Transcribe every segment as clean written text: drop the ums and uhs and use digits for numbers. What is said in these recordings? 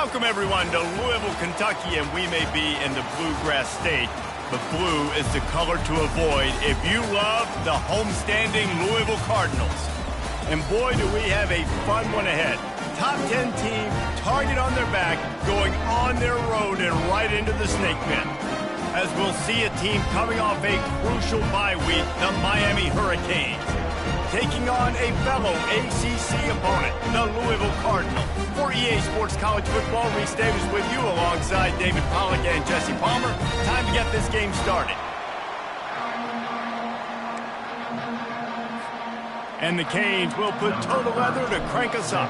Welcome, everyone, to Louisville, Kentucky, and we may be in the Bluegrass State, but blue is the color to avoid if you love the homestanding Louisville Cardinals. And boy, do we have a fun one ahead. Top 10 team, target on their back, going on their road and right into the snake pit. As we'll see a team coming off a crucial bye week, the Miami Hurricanes, taking on a fellow ACC opponent, the Louisville Cardinals. For EA Sports College Football, Reese Davis with you alongside David Pollack and Jesse Palmer. Time to get this game started. And the Canes will put total leather to crank us up.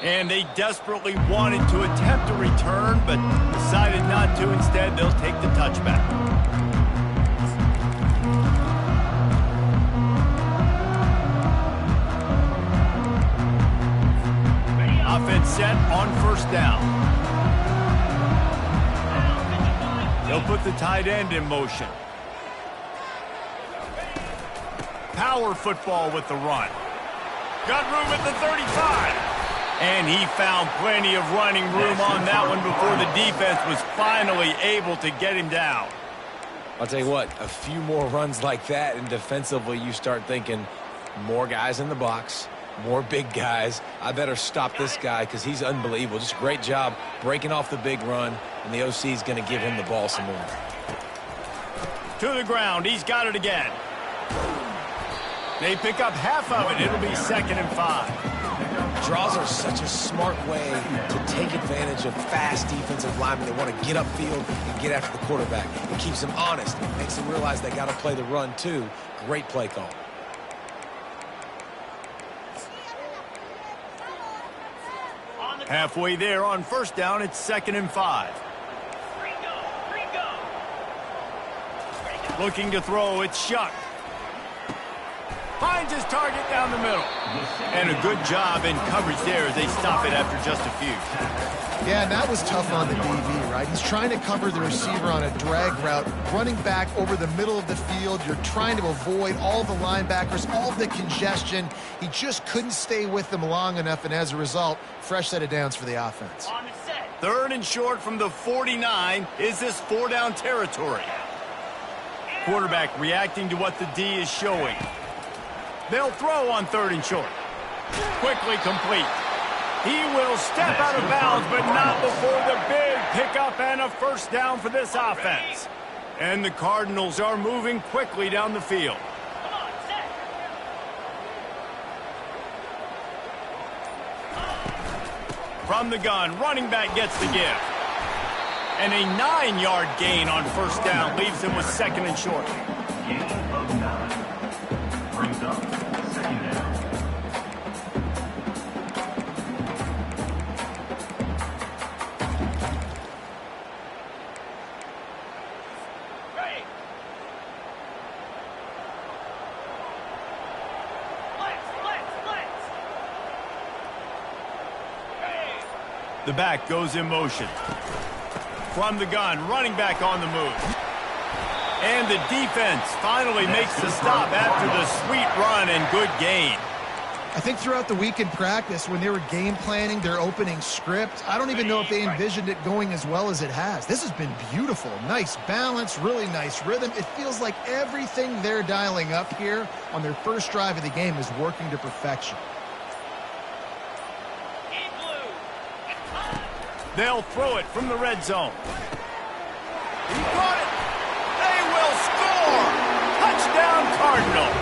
And they desperately wanted to attempt a return, but decided not to. Instead, they'll take the touchback. Offense set on first down. They'll put the tight end in motion. Power football with the run. Got room at the 35. And he found plenty of running room on that one before the defense was finally able to get him down. I'll tell you what, a few more runs like that, and defensively you start thinking more guys in the box, more big guys. I better stop this guy because he's unbelievable. Just a great job breaking off the big run, and the OC is going to give him the ball some more. To the ground. He's got it again. They pick up half of it. It'll be 2nd and 5. Draws are such a smart way to take advantage of fast defensive linemen that want to get upfield and get after the quarterback. It keeps them honest. It makes them realize they got to play the run, too. Great play call. Halfway there on first down, it's 2nd and 5. Looking to throw, it's Shuck. Finds his target down the middle. And a good job in coverage there as they stop it after just a few. Yeah, and that was tough on the DB, right? He's trying to cover the receiver on a drag route, running back over the middle of the field. You're trying to avoid all the linebackers, all the congestion. He just couldn't stay with them long enough, and as a result, fresh set of downs for the offense. 3rd and short from the 49. Is this 4-down territory? Quarterback reacting to what the D is showing. They'll throw on 3rd and short. Quickly complete. He will step out of bounds, but not before the big pickup and a first down for this offense. And the Cardinals are moving quickly down the field. From the gun, running back gets the give. And a 9-yard gain on first down leaves him with 2nd and short. Brings up 2nd down. The back goes in motion. From the gun, running back on the move. And the defense finally makes the stop after the sweet run and good gain. I think throughout the week in practice, when they were game planning their opening script, I don't even know if they envisioned it going as well as it has. This has been beautiful. Nice balance, really nice rhythm. It feels like everything they're dialing up here on their first drive of the game is working to perfection. They'll throw it from the red zone. He caught it. They will score. Touchdown, Cardinals.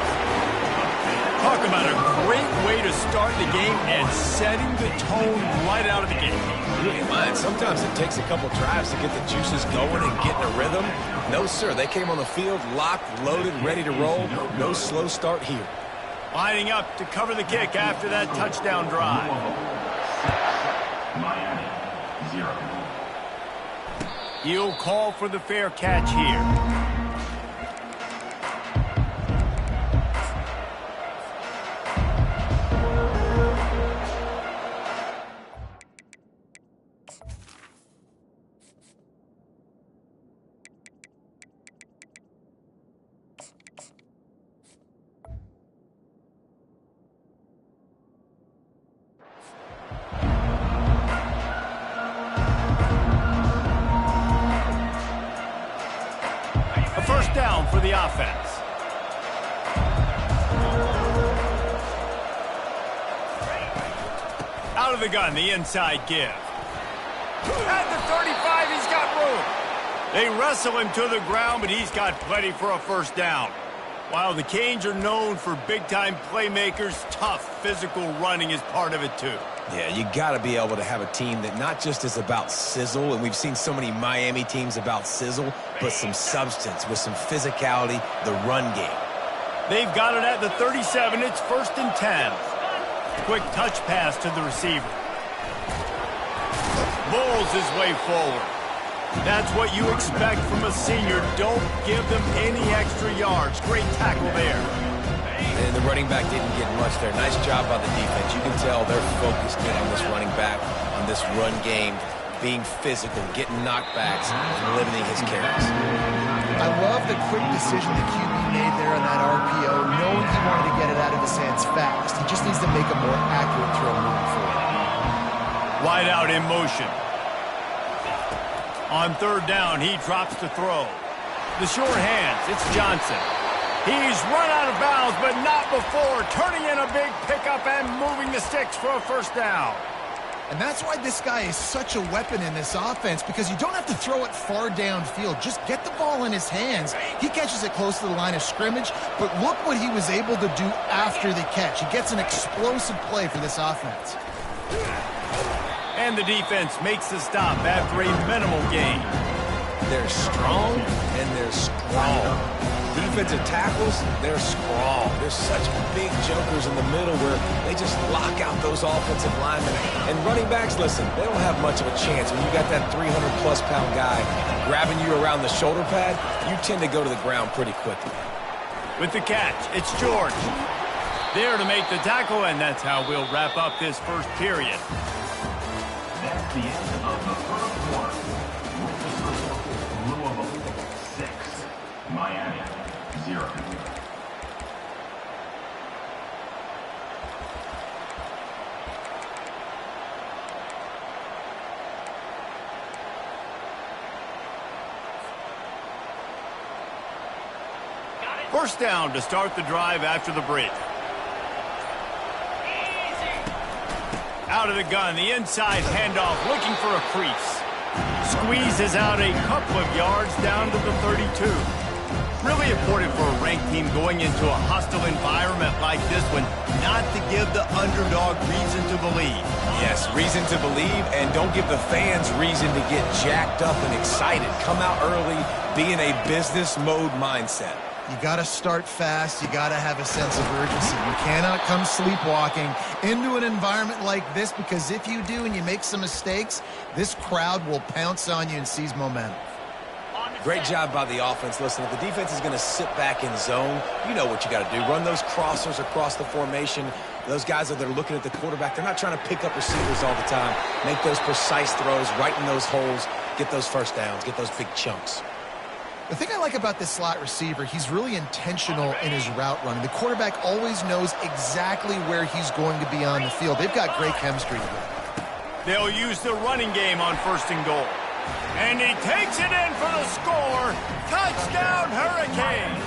Talk about a great way to start the game and setting the tone right out of the gate. Really, man, sometimes it takes a couple drives to get the juices going and get in a rhythm. No, sir. They came on the field locked, loaded, ready to roll. No slow start here. Lining up to cover the kick after that touchdown drive. He'll call for the fair catch here. down for the offense. Out of the gun, the inside give. At the 35, he's got room. They wrestle him to the ground, but he's got plenty for a first down. While the Canes are known for big-time playmakers, tough physical running is part of it too. Yeah, you got to be able to have a team that not just is about sizzle, and we've seen so many Miami teams about sizzle, but some substance with some physicality, the run game. They've got it at the 37. It's 1st and 10. Quick touch pass to the receiver. Bowls his way forward. That's what you expect from a senior. Don't give them any extra yards. Great tackle there. And the running back didn't get much there. Nice job by the defense. You can tell they're focused in on this running back, on this run game, being physical, getting knockbacks, and limiting his carries. I love the quick decision the QB made there on that RPO, knowing he wanted to get it out of his hands fast. He just needs to make a more accurate throw moving forward. Wide out in motion. On 3rd down, he drops to throw. The short hands, it's Johnson. He's run out of bounds, but not before turning in a big pickup and moving the sticks for a first down. And that's why this guy is such a weapon in this offense, because you don't have to throw it far downfield. Just get the ball in his hands. He catches it close to the line of scrimmage, but look what he was able to do after the catch. He gets an explosive play for this offense. And the defense makes the stop after a minimal gain. They're strong and they're strong. Defensive tackles, they're strong. There's such big jokers in the middle where they just lock out those offensive linemen. And running backs, listen, they don't have much of a chance. When you got that 300-plus pound guy grabbing you around the shoulder pad, you tend to go to the ground pretty quickly. With the catch, it's George. There to make the tackle, and that's how we'll wrap up this first period. That's the end of the first quarter. Louisville 6, Miami 0. First down to start the drive after the break. Out of the gun, the inside handoff, looking for a crease. Squeezes out a couple of yards down to the 32. Really important for a ranked team going into a hostile environment like this one, not to give the underdog reason to believe. Yes, reason to believe, and don't give the fans reason to get jacked up and excited. Come out early, be in a business mode mindset. You got to start fast. You got to have a sense of urgency. You cannot come sleepwalking into an environment like this, because if you do and you make some mistakes, this crowd will pounce on you and seize momentum. Great job by the offense. Listen, if the defense is going to sit back in zone, you know what you got to do. Run those crossers across the formation. Those guys that are looking at the quarterback, they're not trying to pick up receivers all the time. Make those precise throws, right in those holes, get those first downs, get those big chunks. The thing I like about this slot receiver, he's really intentional in his route running. The quarterback always knows exactly where he's going to be on the field. They've got great chemistry together. They'll use the running game on 1st and goal. And he takes it in for the score. Touchdown, Hurricane.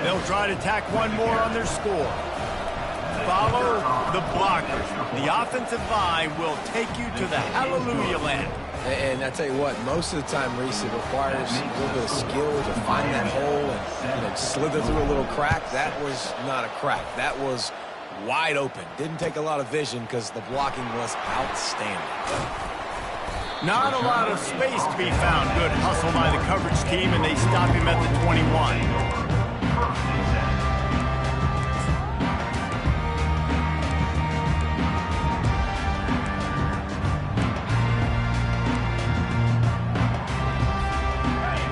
They'll try to tack one more on their score. Follow the blockers. The offensive line will take you to the hallelujah land. And I tell you what, most of the time, Reese, it requires a little bit of skill to find that hole and slither through a little crack. That was not a crack. That was wide open. Didn't take a lot of vision because the blocking was outstanding. Not a lot of space to be found. Good hustle by the coverage team, and they stop him at the 21.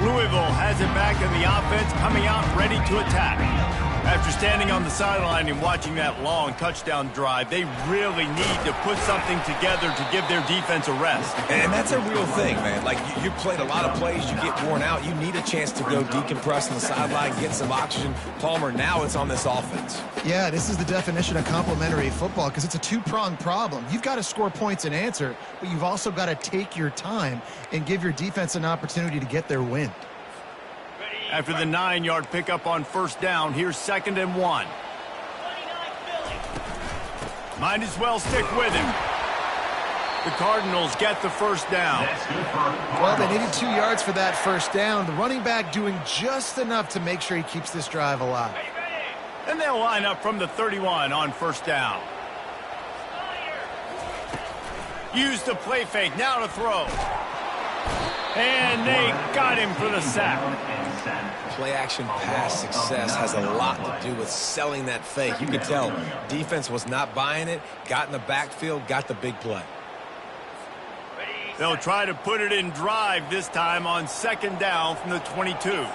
Louisville has it back in the offense, coming out ready to attack. After standing on the sideline and watching that long touchdown drive, they really need to put something together to give their defense a rest. And that's a real thing, man. Like, you played a lot of plays, you get worn out, you need a chance to go decompress on the sideline, get some oxygen. Palmer, now it's on this offense. Yeah, this is the definition of complementary football, because it's a two-pronged problem. You've got to score points and answer, but you've also got to take your time and give your defense an opportunity to get their win. After the 9-yard pickup on first down, here's 2nd and 1. Might as well stick with him. The Cardinals get the first down. Well, they needed 2 yards for that first down. The running back doing just enough to make sure he keeps this drive alive. And they'll line up from the 31 on first down. Use the play fake, now to throw. And they got him for the sack. Play action pass success has a lot to do with selling that fake. You could tell defense was not buying it, got in the backfield, got the big play. They'll try to put it in drive this time on 2nd down from the 22.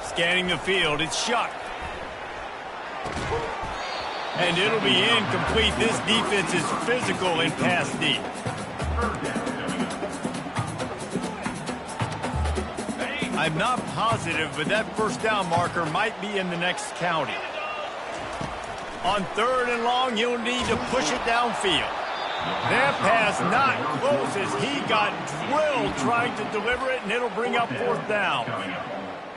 Scanning the field, it's Shuck. And it'll be incomplete. This defense is physical in pass deep. I'm not positive, but that first down marker might be in the next county. On 3rd and long, you'll need to push it downfield. That pass not close as he got drilled trying to deliver it, and it'll bring up 4th down.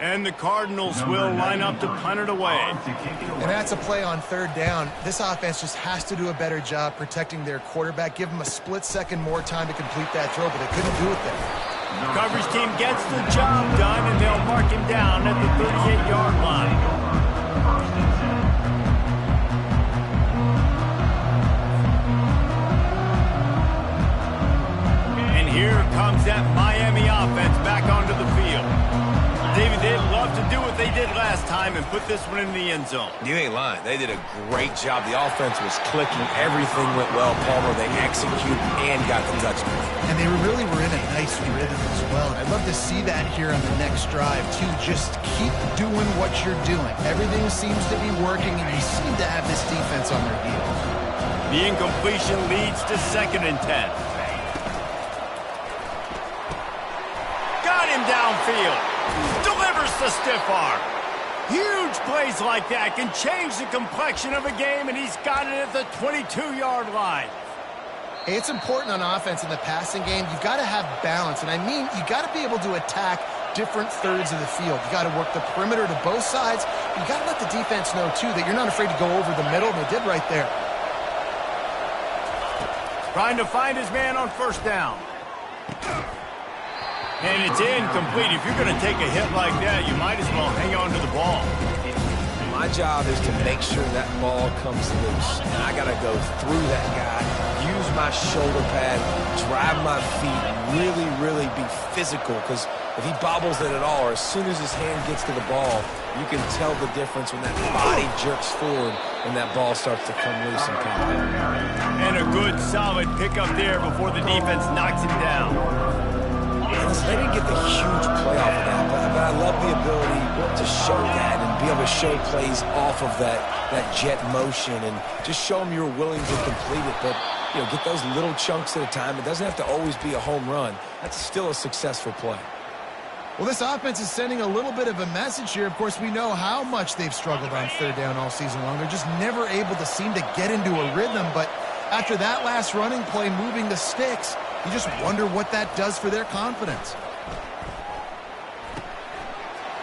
And the Cardinals will line up to punt it away. And that's a play on 3rd down. This offense just has to do a better job protecting their quarterback. Give him a split second more time to complete that throw, but they couldn't do it there. The coverage team gets the job done, and they'll mark him down at the 38-yard line. And here comes that Miami offense back onto the field. David, they'd love to do what they did last time and put this one in the end zone. You ain't lying. They did a great job. The offense was clicking. Everything went well, Palmer. They executed and got the touchdown. And they really were in a nice rhythm as well. I'd love to see that here on the next drive, too. Just keep doing what you're doing. Everything seems to be working, and you seem to have this defense on their heels. The incompletion leads to 2nd and 10. Got him downfield. Delivers the stiff arm. Huge plays like that can change the complexion of a game, and he's got it at the 22-yard line. Hey, it's important on offense in the passing game. You've got to have balance, and I mean you got to be able to attack different thirds of the field. You got to work the perimeter to both sides. You got to let the defense know, too, that you're not afraid to go over the middle, and they did right there. Trying to find his man on first down. And it's incomplete. If you're going to take a hit like that, you might as well hang on to the ball. My job is to make sure that ball comes loose. And I got to go through that guy, use my shoulder pad, drive my feet, really be physical. Because if he bobbles it at all, or as soon as his hand gets to the ball, you can tell the difference when that body jerks forward and that ball starts to come loose and come out. And a good, solid pickup there before the defense knocks him down. They didn't get the huge play off of that, but I love the ability to show that and be able to show plays off of that jet motion and just show them you're willing to complete it. But, you know, get those little chunks at a time. It doesn't have to always be a home run. That's still a successful play. Well, this offense is sending a little bit of a message here. Of course, we know how much they've struggled on 3rd down all season long. They're just never able to seem to get into a rhythm. But after that last running play, moving the sticks, you just wonder what that does for their confidence.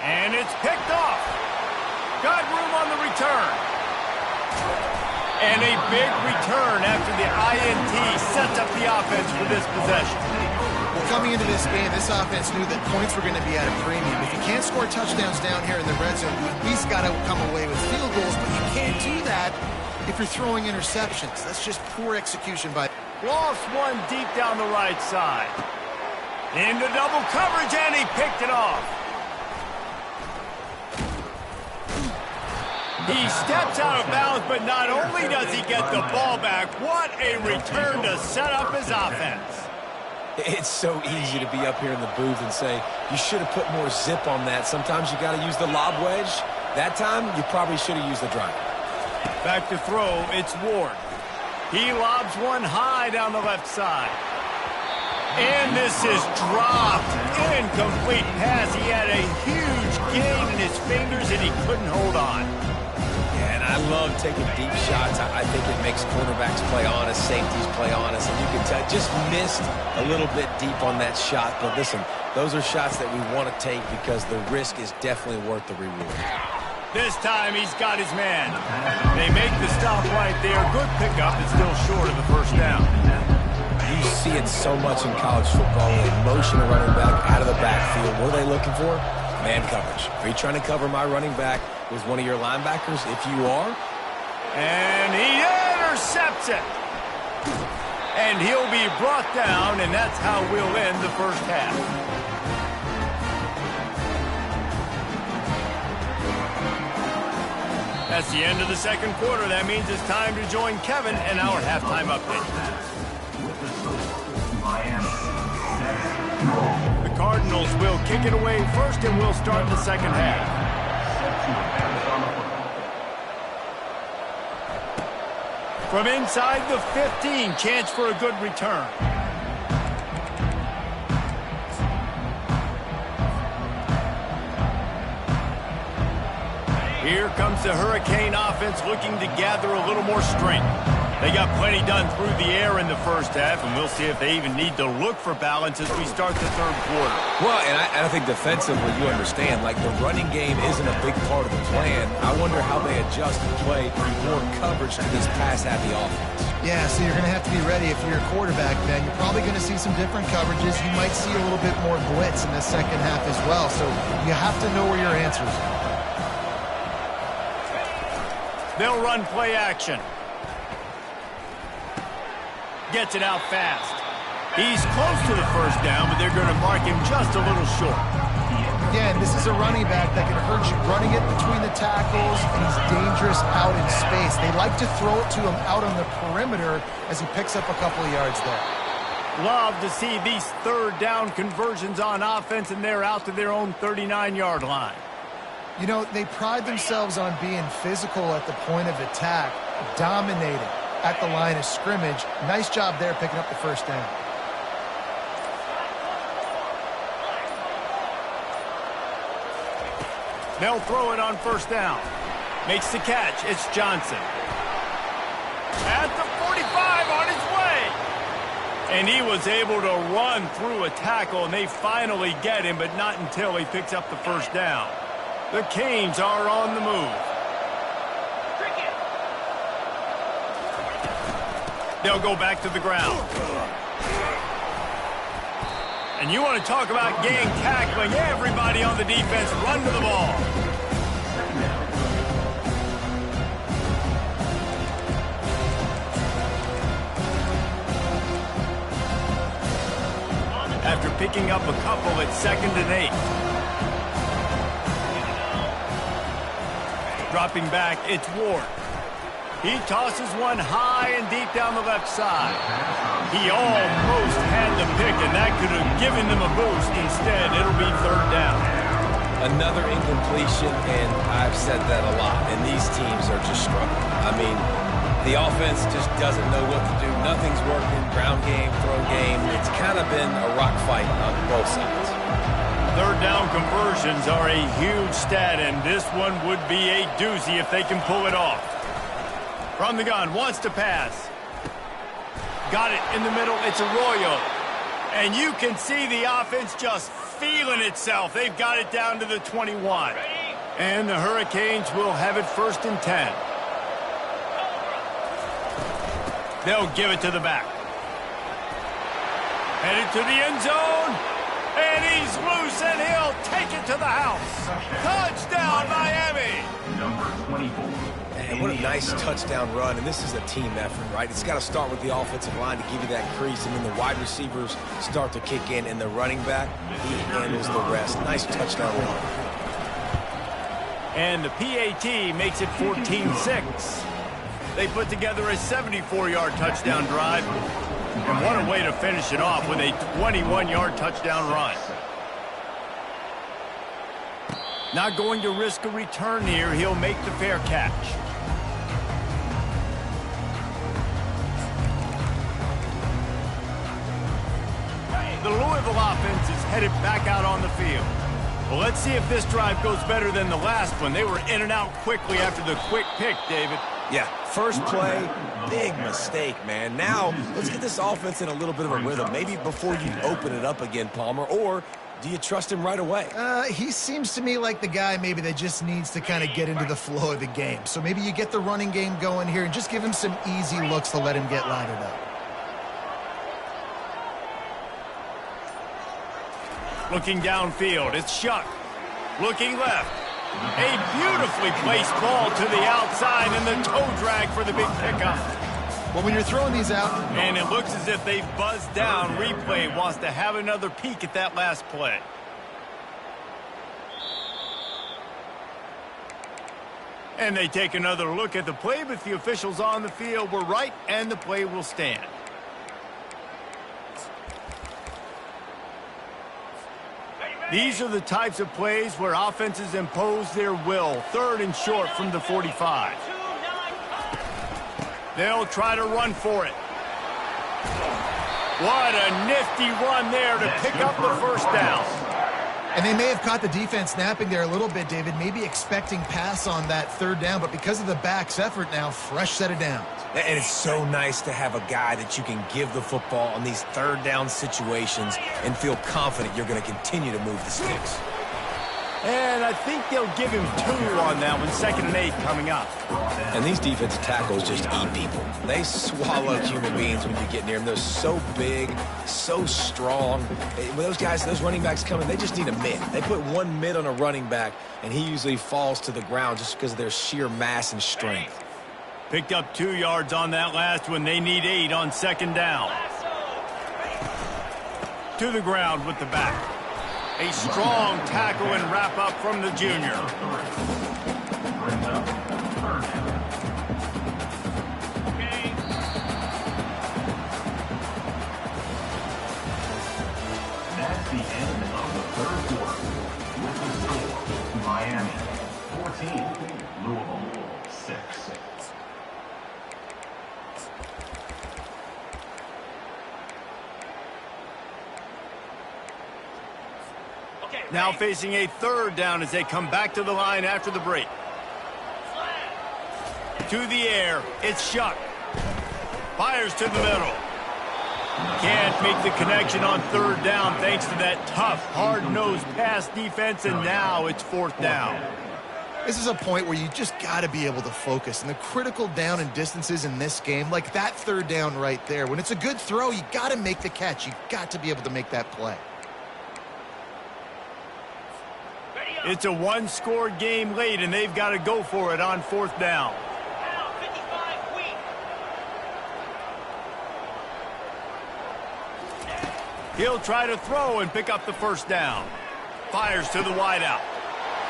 And it's picked off. Got room on the return. And a big return after the INT sets up the offense for this possession. Well, coming into this game, this offense knew that points were going to be at a premium. If you can't score touchdowns down here in the red zone, you at least got to come away with field goals, but you can't do that if you're throwing interceptions. That's just poor execution by... Lost one deep down the right side. Into double coverage, and he picked it off. He steps out of bounds, but not only does he get the ball back, what a return to set up his offense. It's so easy to be up here in the booth and say, you should have put more zip on that. Sometimes you got to use the lob wedge. That time, you probably should have used the drive. Back to throw, it's Ward. He lobs one high down the left side. And this is dropped. Incomplete pass. He had a huge gain in his fingers, and he couldn't hold on. Yeah, and I I love taking deep shots. I think it makes cornerbacks play honest, safeties play honest, and you can tell just missed a little bit deep on that shot. But listen, those are shots that we want to take because the risk is definitely worth the reward. This time he's got his man. They make the stop right there. Good pickup. It's still short of the first down. You see it so much in college football. They motion a running back out of the backfield. What are they looking for? Man coverage. Are you trying to cover my running back with one of your linebackers? If you are. And he intercepts it. And he'll be brought down, and that's how we'll end the first half. That's the end of the second quarter. That means it's time to join Kevin in our halftime update. The Cardinals will kick it away first, and we'll start the second half. From inside the 15, chance for a good return. Here comes the Hurricane offense looking to gather a little more strength. They got plenty done through the air in the first half, and we'll see if they even need to look for balance as we start the third quarter. Well, and I think defensively, you understand, like the running game isn't a big part of the plan. I wonder how they adjust and play more coverage to this pass-happy offense. Yeah, so you're going to have to be ready if you're a quarterback, Ben. You're probably going to see some different coverages. You might see a little bit more blitz in the second half as well, so you have to know where your answers are. They'll run play action. Gets it out fast. He's close to the first down, but they're going to mark him just a little short. Again, this is a running back that can hurt you running it between the tackles, and he's dangerous out in space. They like to throw it to him out on the perimeter as he picks up a couple of yards there. Love to see these third down conversions on offense, and they're out to their own 39-yard line. You know, they pride themselves on being physical at the point of attack, dominating at the line of scrimmage. Nice job there picking up the first down. They'll throw it on first down. Makes the catch. It's Johnson. At the 45 on his way. And he was able to run through a tackle, and they finally get him, but not until he picks up the first down. The Canes are on the move. They'll go back to the ground. And you want to talk about gang tackling. Everybody on the defense run to the ball. After picking up a couple, it's 2nd and 8. Dropping back, it's Ward. He tosses one high and deep down the left side. He almost had the pick, and that could have given them a boost. Instead, it'll be third down. Another incompletion, and I've said that a lot, and these teams are just struggling. I mean, the offense just doesn't know what to do. Nothing's working. Ground game, throw game. It's kind of been a rock fight on both sides. Third down conversions are a huge stat, and this one would be a doozy if they can pull it off. From the gun, wants to pass. Got it in the middle. It's Arroyo. And you can see the offense just feeling itself. They've got it down to the 21. And the Hurricanes will have it 1st and 10. They'll give it to the back. Headed to the end zone. And he's loose, and he'll take it to the house. Touchdown, Miami. Number 24. And what a nice touchdown run, and this is a team effort, right? It's got to start with the offensive line to give you that crease, and then the wide receivers start to kick in, and the running back, he handles the rest. Nice touchdown run. And the PAT makes it 14-6. They put together a 74-yard touchdown drive, and what a way to finish it off with a 21-yard touchdown run. Not going to risk a return here. He'll make the fair catch. The Louisville offense is headed back out on the field. Well, let's see if this drive goes better than the last one. They were in and out quickly after the quick pick, David. Yeah, first play, big mistake, man. Now, let's get this offense in a little bit of a rhythm. Maybe before you open it up again, Palmer, or do you trust him right away? He seems to me like the guy maybe that just needs to kind of get into the flow of the game. So maybe you get the running game going here and just give him some easy looks to let him get lathered up. Looking downfield, it's Shuck. Looking left. A beautifully placed ball to the outside and the toe drag for the big pickup. Well, when you're throwing these out... And it looks as if they buzzed down. Replay wants to have another peek at that last play. And they take another look at the play, but the officials on the field were right, and the play will stand. These are the types of plays where offenses impose their will. 3rd and short from the 45. They'll try to run for it. What a nifty run there to pick up the first down. And they may have caught the defense napping there a little bit, David, maybe expecting pass on that 3rd down, but because of the back's effort now, fresh set of downs. And it's so nice to have a guy that you can give the football on these 3rd down situations and feel confident you're going to continue to move the sticks. And I think they'll give him 2 on that one, 2nd and 8 coming up. And these defensive tackles just eat people. They swallow human beings when you get near them. They're so big, so strong. When those guys, those running backs come in, they just need a mid. They put 1 mid on a running back, and he usually falls to the ground just because of their sheer mass and strength. Picked up 2 yards on that last one. They need 8 on 2nd down. To the ground with the back. A strong tackle and wrap up from the junior. That's the end of the 3rd quarter. With the score, Miami 14, Louisville 6. Now facing a 3rd down as they come back to the line after the break. To the air, it's Shuck. Fires to the middle. Can't make the connection on 3rd down thanks to that tough, hard-nosed pass defense, and now it's 4th down. This is a point where you just got to be able to focus. And the critical down and distances in this game, like that 3rd down right there, when it's a good throw, you got to make the catch. You got to be able to make that play. It's a 1-score game late, and they've got to go for it on 4th down. He'll try to throw and pick up the 1st down. Fires to the wideout.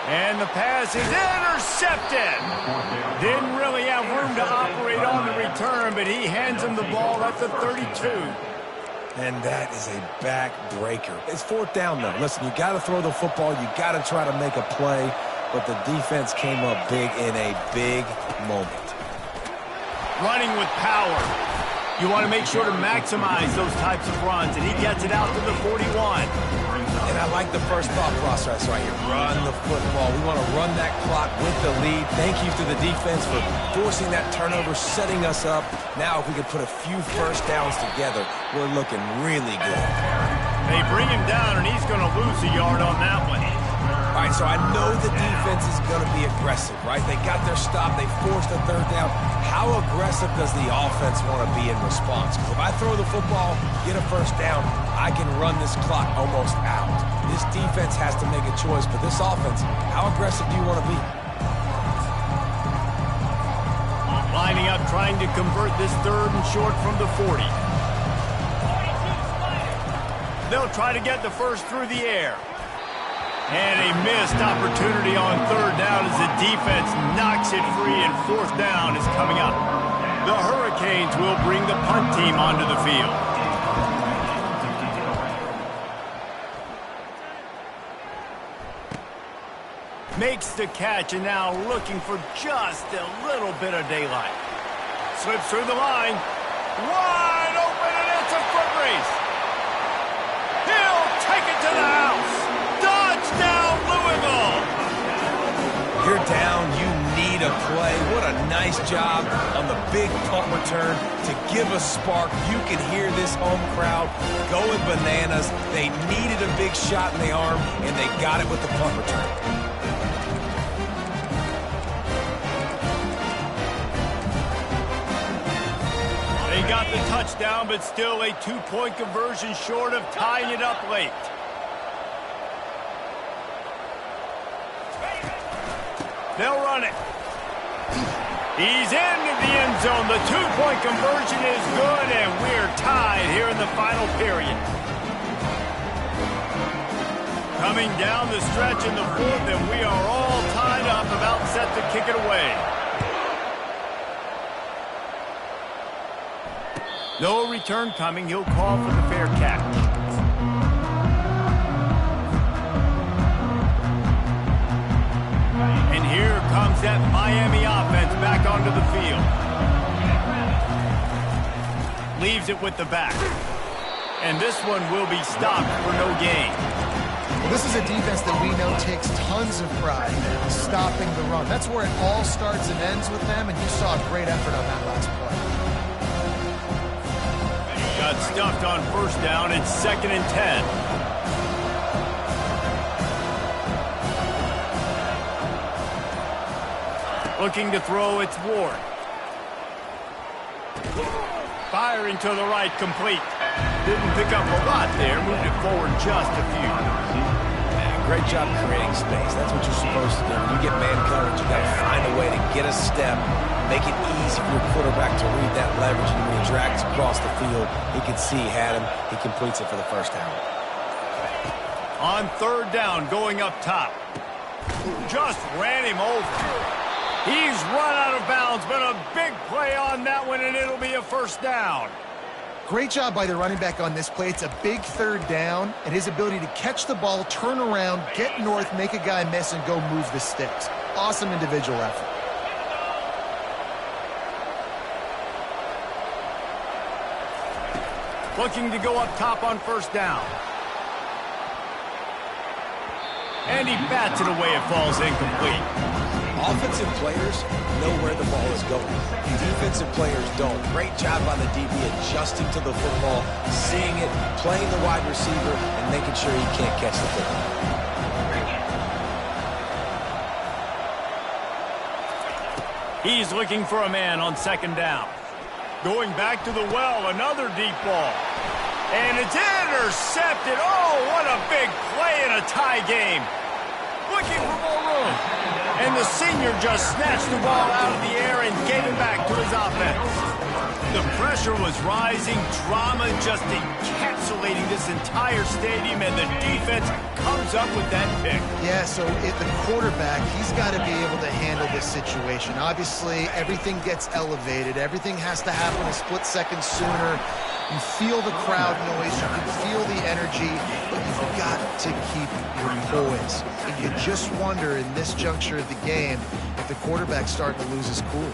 And the pass is intercepted. Didn't really have room to operate on the return, but he hands him the ball at the 32. And that is a backbreaker. It's 4th down, though. Listen, you got to throw the football. You got to try to make a play. But the defense came up big in a big moment. Running with power. You want to make sure to maximize those types of runs, and he gets it out to the 41. And I like the first thought process right here. Run the football. We want to run that clock with the lead. Thank you to the defense for forcing that turnover, setting us up. Now, if we could put a few 1st downs together, we're looking really good. They bring him down, and he's going to lose a yard on that one. All right, so I know the defense is going to be aggressive, right? They got their stop. They forced a 3rd down. How aggressive does the offense want to be in response? Because if I throw the football, get a 1st down, I can run this clock almost out. This defense has to make a choice, but this offense, how aggressive do you want to be? Lining up, trying to convert this 3rd and short from the 40. They'll try to get the 1st through the air. And a missed opportunity on 3rd down as the defense knocks it free, and 4th down is coming up. The Hurricanes will bring the punt team onto the field. Makes the catch, and now looking for just a little bit of daylight. Slips through the line. Wide open, and it's a foot race. He'll take it to the house. Touchdown, need a play. What a nice job on the big punt return to give a spark. You can hear this home crowd going bananas. They needed a big shot in the arm, and they got it with the punt return. They got the touchdown, but still a 2-point conversion short of tying it up late. They'll run it. He's into the end zone. The 2-point conversion is good, and we're tied here in the final period. Coming down the stretch in the fourth, and we are all tied up, about set to kick it away. No return coming. He'll call for the fair catch. And here comes that Miami offense back onto the field. Leaves it with the back. And this one will be stopped for no gain. Well, this is a defense that we know takes tons of pride in stopping the run. That's where it all starts and ends with them, and you saw a great effort on that last play. Got stuffed on first down. It's 2nd and 10. Looking to throw, it's Ward. Firing to the right, complete. Didn't pick up a lot there. Moved it forward just a few. Great job creating space. That's what you're supposed to do. When you get man coverage, you got to find a way to get a step, make it easy for your quarterback to read that leverage, and when he drags across the field, he can see he had him. He completes it for the first down. On 3rd down, going up top. Just ran him over. He's run out of bounds, but a big play on that one, and it'll be a first down. Great job by the running back on this play. It's a big 3rd down, and his ability to catch the ball, turn around, get north, make a guy miss, and go move the sticks. Awesome individual effort. Looking to go up top on first down. And he bats it away. It falls incomplete. Offensive players know where the ball is going. Defensive players don't. Great job by the DB adjusting to the football, seeing it, playing the wide receiver, and making sure he can't catch the football. He's looking for a man on 2nd down. Going back to the well, another deep ball. And it's intercepted. Oh, what a big play in a tie game. Looking for more room. And the senior just snatched the ball out of the air and gave it back to his offense. The pressure was rising. Drama just encapsulating this entire stadium, and the defense comes up with that pick. Yeah, so the quarterback, he's got to be able to handle this situation. Obviously, everything gets elevated. Everything has to happen a split second sooner. You feel the crowd noise, you can feel the energy, but you've got to keep your poise. And you just wonder in this juncture of the game if the quarterback's starting to lose his cool.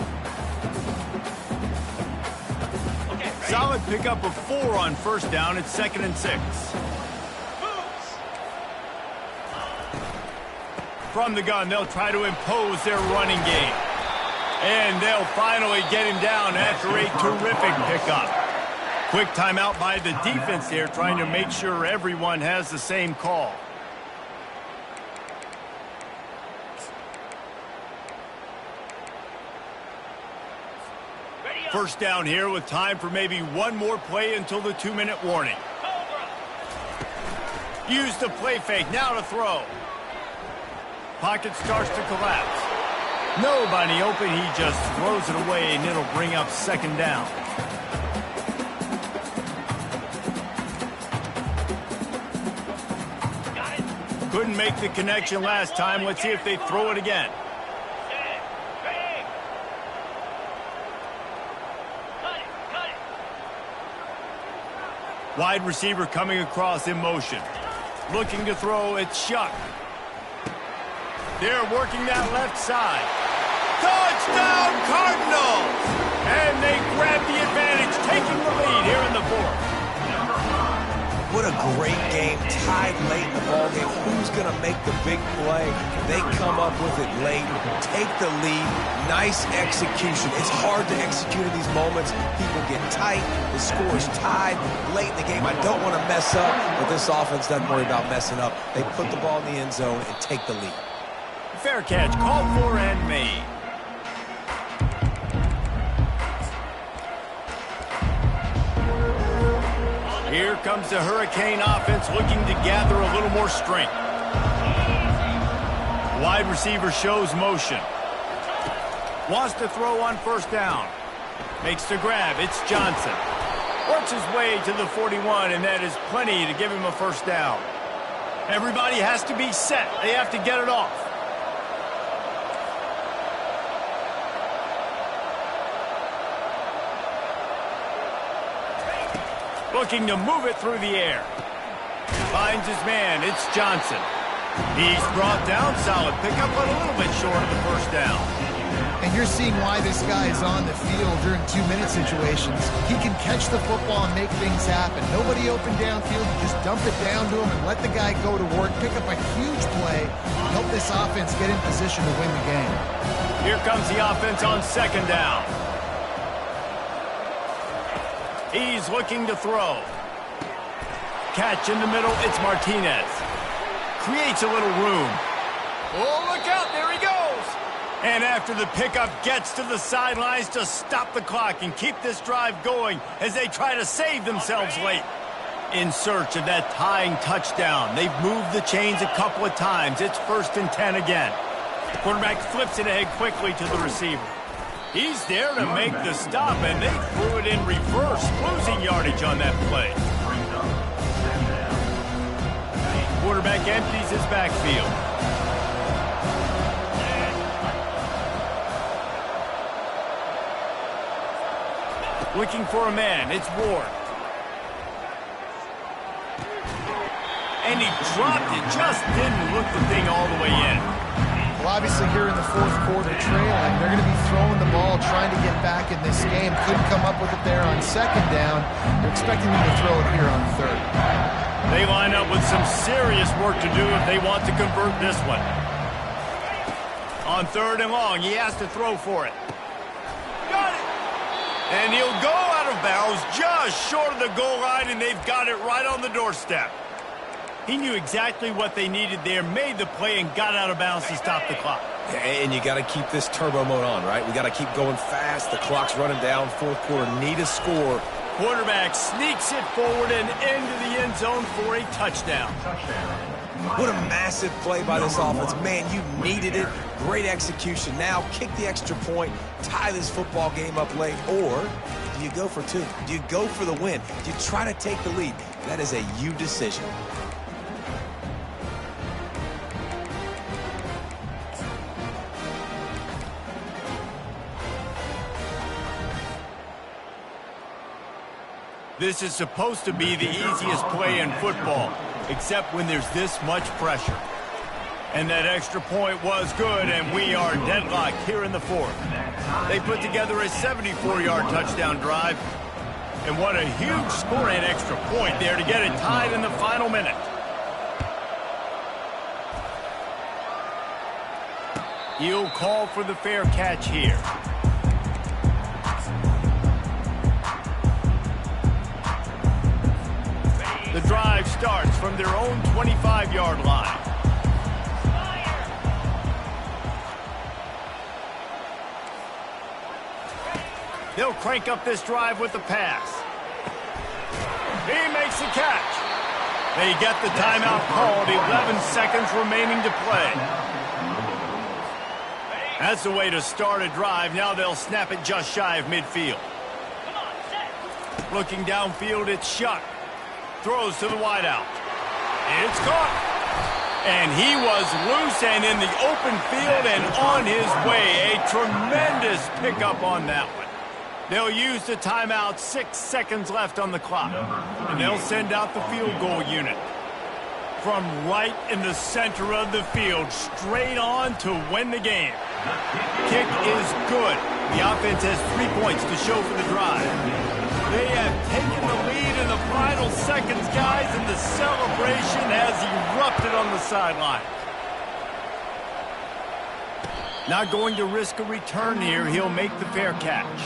Solid pickup of 4 on first down. It's 2nd and 6. From the gun, they'll try to impose their running game. And they'll finally get him down after a terrific pickup. Quick timeout by the defense there, trying to make sure everyone has the same call. First down here with time for maybe one more play until the 2-minute warning. Use the play fake, now to throw. Pocket starts to collapse. Nobody open, he just throws it away, and it'll bring up 2nd down. Couldn't make the connection last time. Let's see if they throw it again. Wide receiver coming across in motion. Looking to throw, it's Shuck. They're working that left side. Touchdown Cardinals! And they grab the advantage, taking the lead here in the 4th. What a great game, tied late in the ballgame. Who's going going to make the big play. They come up with it late, take the lead. Nice execution. It's hard to execute in these moments. People get tight. The score is tied late in the game. I don't want to mess up, but this offense doesn't worry about messing up. They put the ball in the end zone and take the lead. Fair catch, called for and made. Here comes the Hurricane offense looking to gather a little more strength. Wide receiver shows motion. Wants to throw on first down. Makes the grab. It's Johnson. Works his way to the 41, and that is plenty to give him a first down. Everybody has to be set. They have to get it off. Looking to move it through the air. Finds his man. It's Johnson. He's brought down. Solid pickup, but a little bit short of the first down. And you're seeing why this guy is on the field during 2-minute situations. He can catch the football and make things happen. Nobody open downfield. You just dump it down to him and let the guy go to work, pick up a huge play, help this offense get in position to win the game. Here comes the offense on second down. He's looking to throw. Catch in the middle. It's Martinez. Creates a little room. Oh, look out. There he goes. And after the pickup, gets to the sidelines to stop the clock and keep this drive going as they try to save themselves late. In search of that tying touchdown. They've moved the chains a couple of times. It's 1st and 10 again. Quarterback flips it ahead quickly to the receiver. He's there to make the stop, and they threw it in reverse, losing yardage on that play. Quarterback empties his backfield. Looking for a man. It's Ward. And he dropped it. Just didn't look the thing all the way in. Well, obviously here in the 4th quarter trailing, they're going to be throwing the ball, trying to get back in this game. Couldn't come up with it there on second down. They're expecting them to throw it here on third. They line up with some serious work to do if they want to convert this one. On 3rd and long, he has to throw for it. Got it! And he'll go out of bounds just short of the goal line, and they've got it right on the doorstep. He knew exactly what they needed there, made the play, and got out of bounds to stop the clock. And you got to keep this turbo mode on, right? We got to keep going fast. The clock's running down. 4th quarter, need a score. Quarterback sneaks it forward and into the end zone for a touchdown. What a massive play by this offense. Man, you needed it. Great execution. Now kick the extra point, tie this football game up late, or do you go for 2? Do you go for the win? Do you try to take the lead? That is a you decision. This is supposed to be the easiest play in football, except when there's this much pressure. And that extra point was good, and we are deadlocked here in the 4th. They put together a 74-yard touchdown drive, and what a huge score and extra point there to get it tied in the final minute. He'll call for the fair catch here. The drive starts from their own 25-yard line. They'll crank up this drive with the pass. He makes the catch. They get the timeout called. 11 seconds remaining to play. That's the way to start a drive. Now they'll snap it just shy of midfield. Looking downfield, it's Shuck. Throws to the wideout. It's caught. And he was loose and in the open field and on his way. A tremendous pickup on that one. They'll use the timeout. 6 seconds left on the clock. And they'll send out the field goal unit. From right in the center of the field, straight on to win the game. Kick is good. The offense has 3 points to show for the drive. They have taken the lead in the final seconds, guys, and the celebration has erupted on the sideline. Not going to risk a return here. He'll make the fair catch.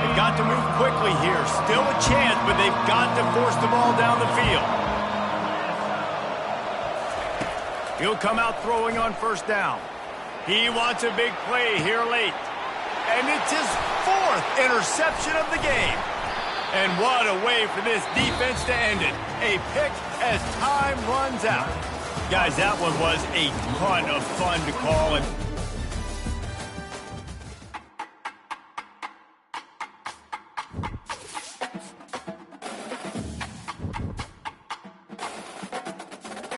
They've got to move quickly here. Still a chance, but they've got to force the ball down the field. He'll come out throwing on first down. He wants a big play here late. And it's his 4th interception of the game. And what a way for this defense to end it. A pick as time runs out. Guys, that one was a ton of fun to call. And